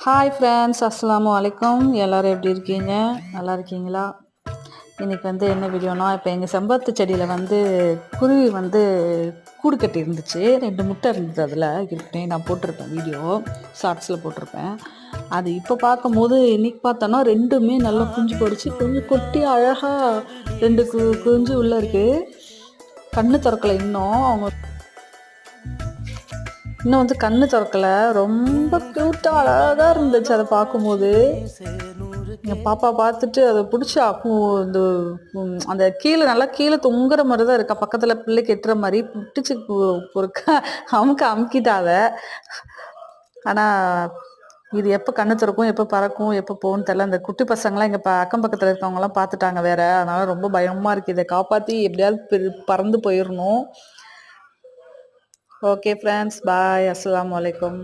Hi friends, அஸ்ஸலாமு அலைக்கும். எல்லோரும் எப்படி இருக்கீங்க? நல்லா இருக்கீங்களா? இன்றைக்கி என்ன வீடியோனா, இப்போ எங்கள் செம்பருத்தி செடியில் குருவி கூடு கட்டி இருந்துச்சு. 2 முட்டை இருந்தது. அதில் ஏற்கனவே நான் போட்டிருப்பேன் வீடியோ, ஷார்ட்ஸில் போட்டிருப்பேன். அது இப்போ பார்க்கும்போது இன்றைக்கி பார்த்தோன்னா 2மே நல்லா குஞ்சு பொடிச்சு கொஞ்சம் கொட்டி அழகாக 2 குஞ்சு உள்ளே இருக்குது. கண்ணு திறக்கலை இன்னும் கண்ணு திறக்கலை. ரொம்ப க்யூட்டாக அழகாக இருந்துச்சு அதை பார்க்கும்போது. எங்கள் பாப்பா பார்த்துட்டு அதை பிடிச்சி இந்த அந்த நல்லா கீழே தொங்குற மாதிரி தான் இருக்கா, பக்கத்தில் பிள்ளைக்கு எட்டுற மாதிரி பிடிச்சி பொறுக்க அமுக்கிட்டாத. ஆனால் இது எப்போ கண்ணு திறக்கும், எப்போ பறக்கும், எப்போ போகும்னு தெரில. அந்த குட்டி பசங்களாம் எங்கள் அக்கம் பக்கத்தில் இருக்கவங்களாம் பார்த்துட்டாங்க வேற. அதனால் ரொம்ப பயமாக இருக்குது. இதை காப்பாற்றி எப்படியாவது பறந்து போயிடணும். ஓகே ஃப்ரெண்ட்ஸ், பாய், அஸ்ஸலாமு அலைக்கும்.